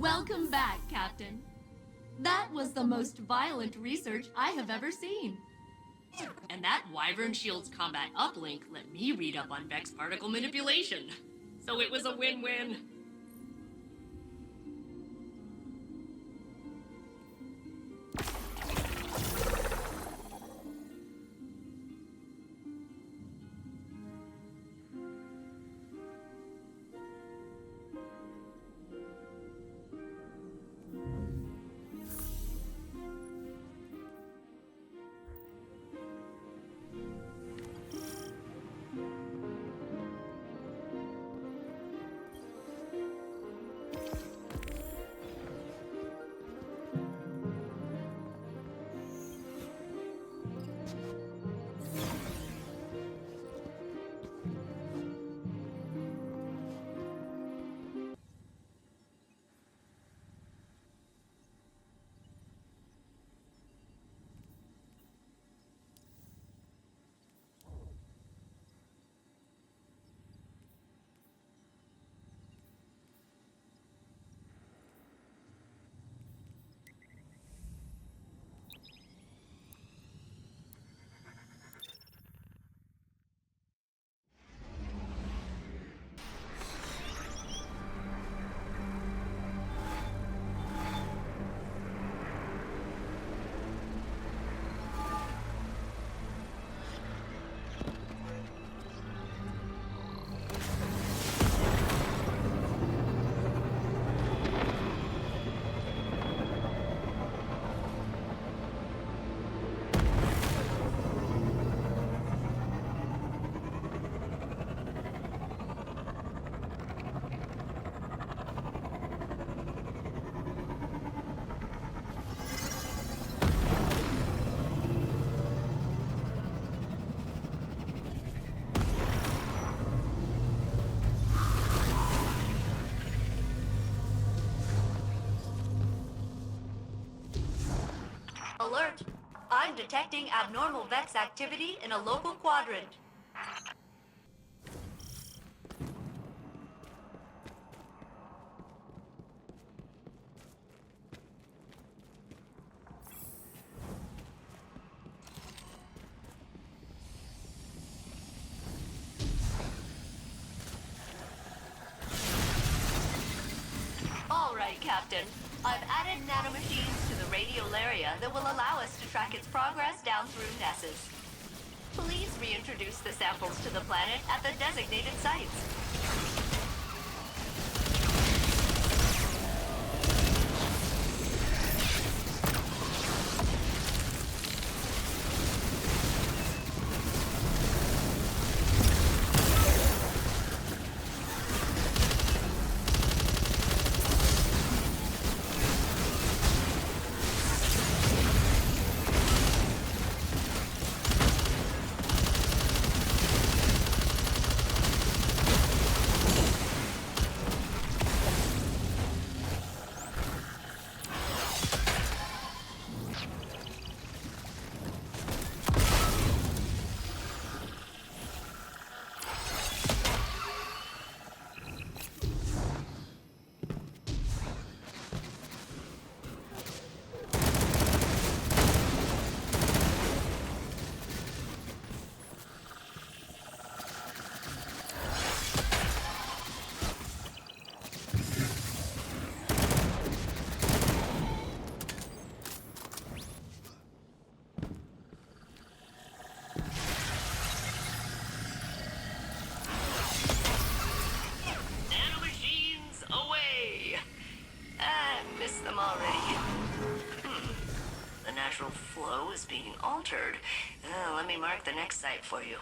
Welcome back, Captain. That was the most violent research I have ever seen. And that Wyvern Shield's combat uplink let me read up on Vex particle manipulation. So it was a win-win. Alert! I'm detecting abnormal Vex activity in a local quadrant. All right, Captain. I've added nanomachines to the radial area that will allow us to track its progress down through Nessus. Please reintroduce the samples to the planet at the designated sites. Flow is being altered. Let me mark the next site for you.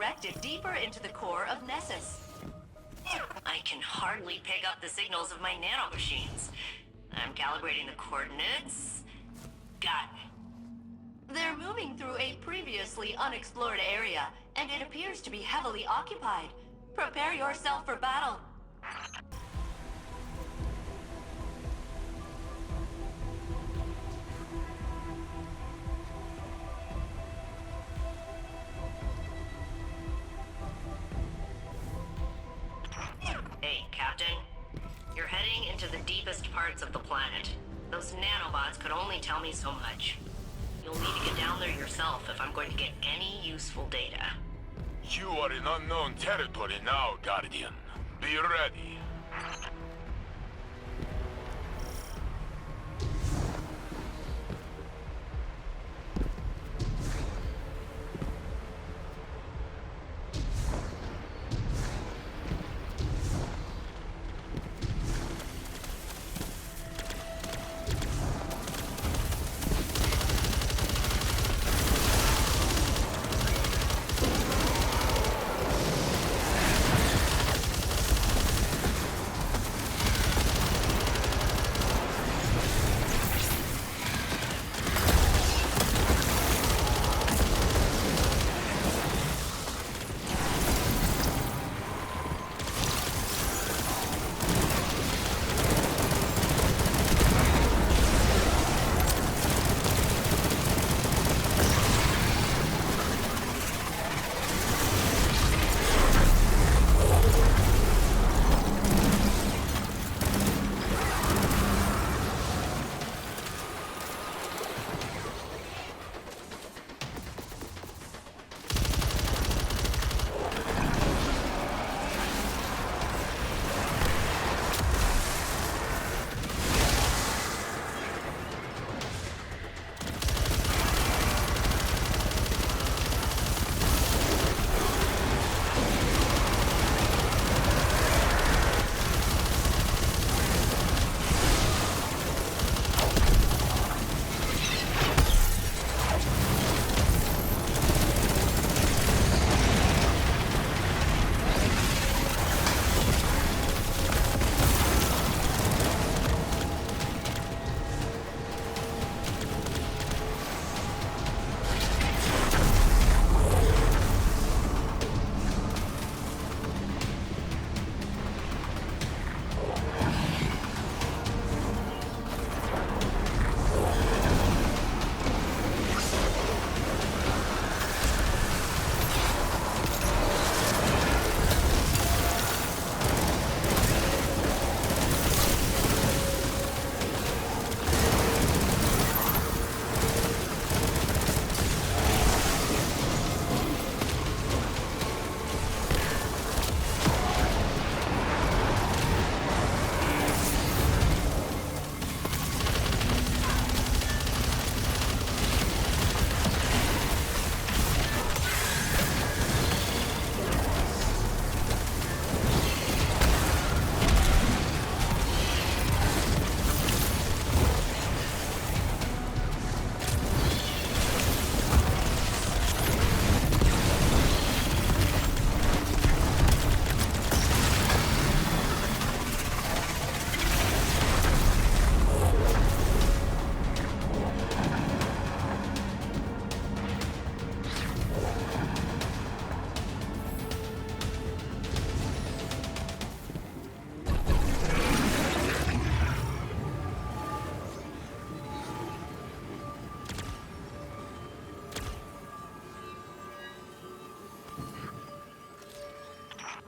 directed deeper into the core of Nessus. I can hardly pick up the signals of my nanomachines. I'm calibrating the coordinates. Got it. They're moving through a previously unexplored area, and it appears to be heavily occupied. Prepare yourself for battle. Hey, Captain. You're heading into the deepest parts of the planet. Those nanobots could only tell me so much. You'll need to get down there yourself if I'm going to get any useful data. You are in unknown territory now, Guardian. Be ready.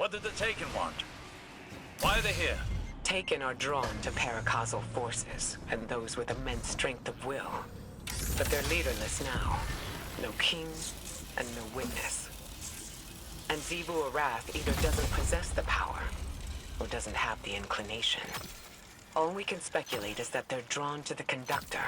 What did the Taken want? Why are they here? Taken are drawn to paracausal forces and those with immense strength of will. But they're leaderless now. No king and no witness. And Zebu Arath either doesn't possess the power or doesn't have the inclination. All we can speculate is that they're drawn to the conductor.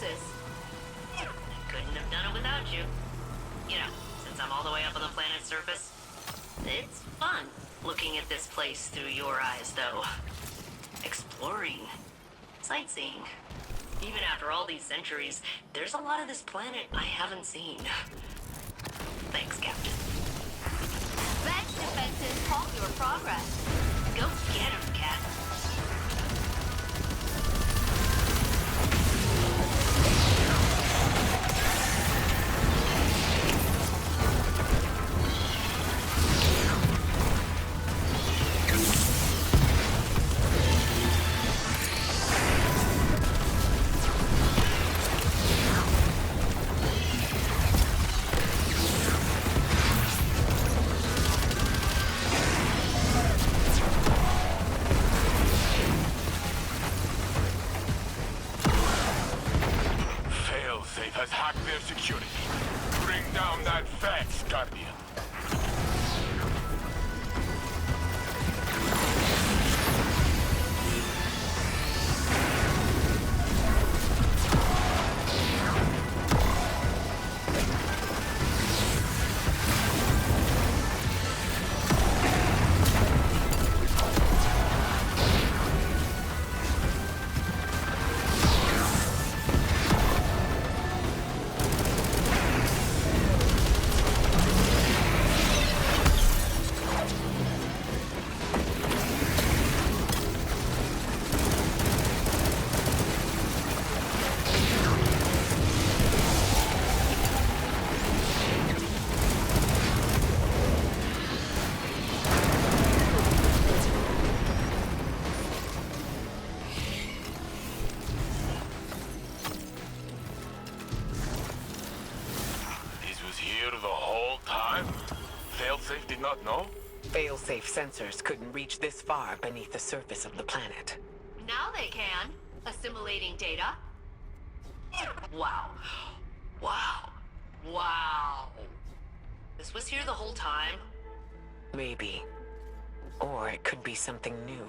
Nessus. I couldn't have done it without you. You know, since I'm all the way up on the planet's surface. It's fun looking at this place through your eyes, though. Exploring. Sightseeing. Even after all these centuries, there's a lot of this planet I haven't seen. Thanks, Captain. Vex defenses halt your progress. Go get him, Cat. Failsafe has hacked their security. Bring down that fax, Guardian. Failsafe did not know? Failsafe sensors couldn't reach this far beneath the surface of the planet. Now they can, assimilating data. Wow. Wow. Wow. This was here the whole time? Maybe. Or it could be something new.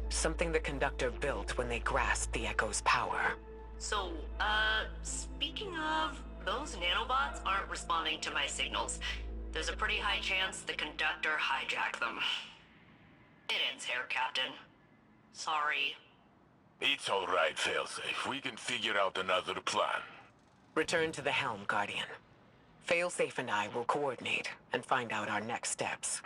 Something the conductor built when they grasped the Echo's power. So, speaking of, those nanobots aren't responding to my signals. There's a pretty high chance the conductor hijacked them. It ends here, Captain. Sorry. It's all right, Failsafe. We can figure out another plan. Return to the helm, Guardian. Failsafe and I will coordinate and find out our next steps.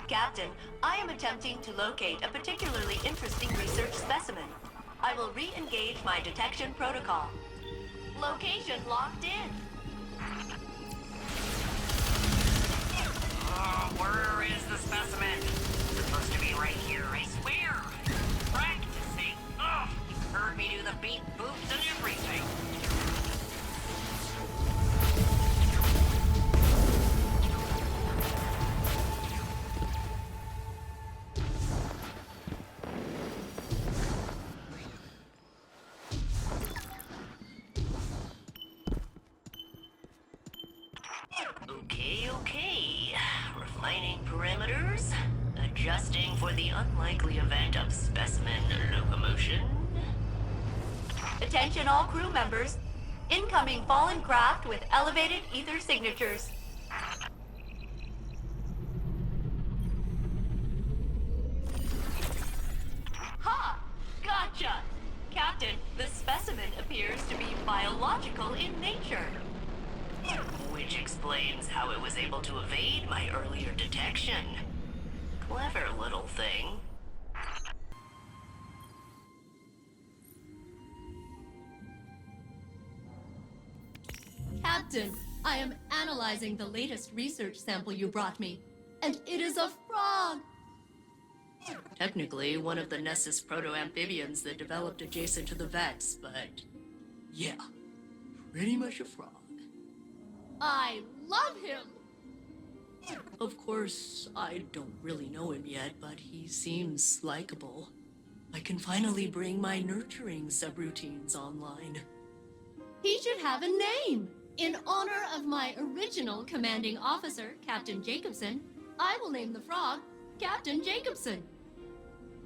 Captain, I am attempting to locate a particularly interesting research specimen. I will re-engage my detection protocol. Location locked in. Where is the specimen? It's supposed to be right here, I swear. Practicing. Ugh, you've heard me do the beat boots and everything. Okay. Refining perimeters. Adjusting for the unlikely event of specimen locomotion. Attention all crew members. Incoming fallen craft with elevated ether signatures. Ha! Gotcha! Captain, the specimen appears to be biological in nature. Which explains how it was able to evade my earlier detection. Clever little thing. Captain, I am analyzing the latest research sample you brought me, and it is a frog! Technically, one of the Nessus proto-amphibians that developed adjacent to the Vex, but... yeah, pretty much a frog. I love him! Of course, I don't really know him yet, but he seems likable. I can finally bring my nurturing subroutines online. He should have a name! In honor of my original commanding officer, Captain Jacobson, I will name the frog Captain Jacobson.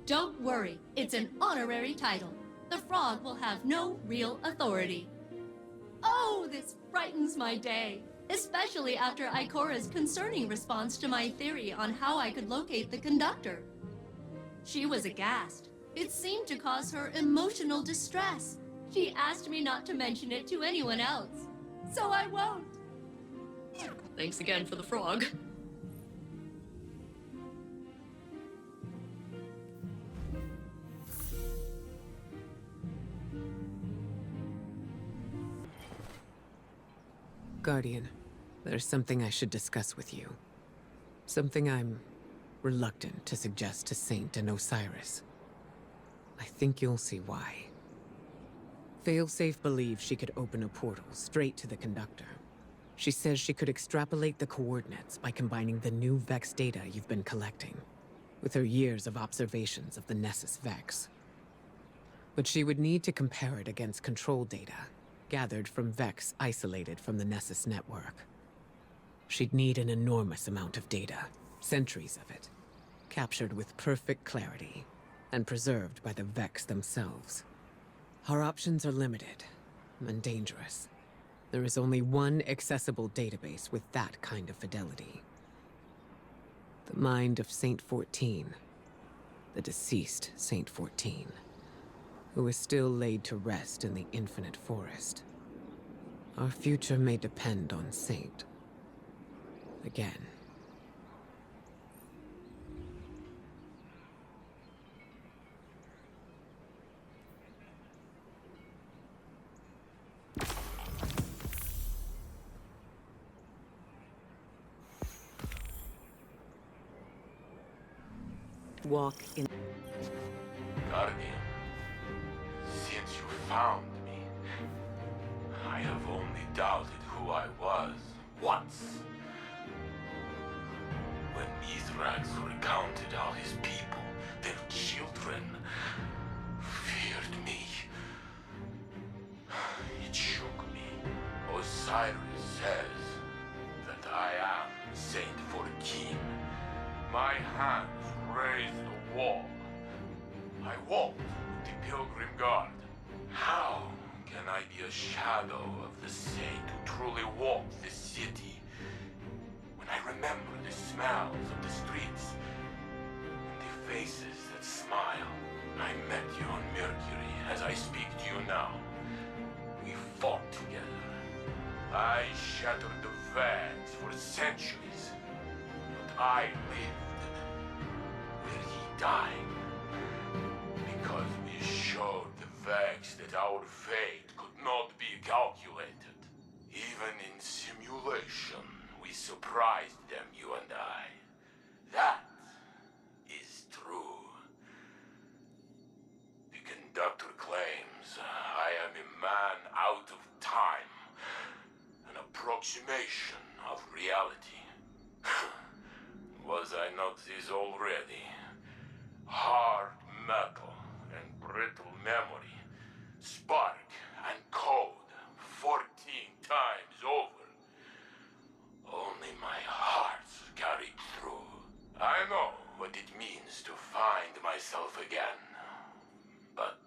Don't worry, it's an honorary title. The frog will have no real authority. Oh, this brightens my day, especially after Ikora's concerning response to my theory on how I could locate the conductor. She was aghast. It seemed to cause her emotional distress. She asked me not to mention it to anyone else, so I won't. Thanks again for the frog. Guardian, there's something I should discuss with you. Something I'm reluctant to suggest to Saint and Osiris. I think you'll see why. Failsafe believes she could open a portal straight to the conductor. She says she could extrapolate the coordinates by combining the new Vex data you've been collecting with her years of observations of the Nessus Vex. But she would need to compare it against control data gathered from Vex isolated from the Nessus network. She'd need an enormous amount of data, centuries of it, captured with perfect clarity and preserved by the Vex themselves. Our options are limited and dangerous. There is only one accessible database with that kind of fidelity. The mind of Saint-14, the deceased Saint-14, who is still laid to rest in the infinite forest. Our future may depend on Saint. Again. Walk in. Guardian, since you found me, I have only doubted who I was once. When Mithrax recounted how his people, their children, feared me, it shook me. Osiris says that I am Saint-14. My hands raised the wall. I walked with the Pilgrim Guard. How can I be a shadow of the saint who truly walked the city when I remember the smells of the streets and the faces that smile? I met you on Mercury as I speak to you now. We fought together. I shattered the Vex for centuries, but I lived where he died. Because we showed the Vex that our fate could not be calculated. Even in simulation, we surprised them, you and I. That is true. The conductor claims I am a man out of time, an approximation of reality. Was I not this already? Hard metal and brittle memory, spark and code 14 times over. Only my heart carried through. I know what it means to find myself again. But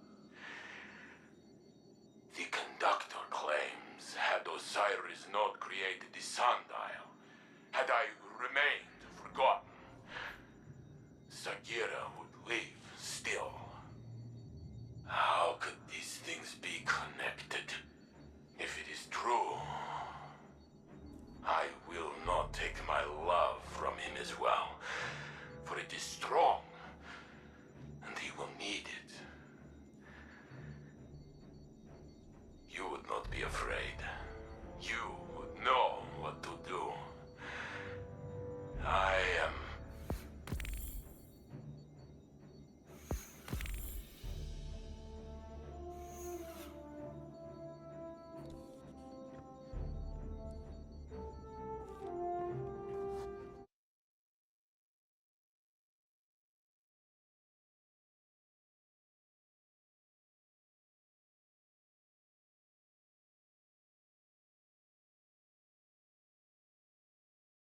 the conductor claims had Osiris not created the sundial, had I remained forgotten, Sagira would live still. How could these things be connected? If it is true, afraid. You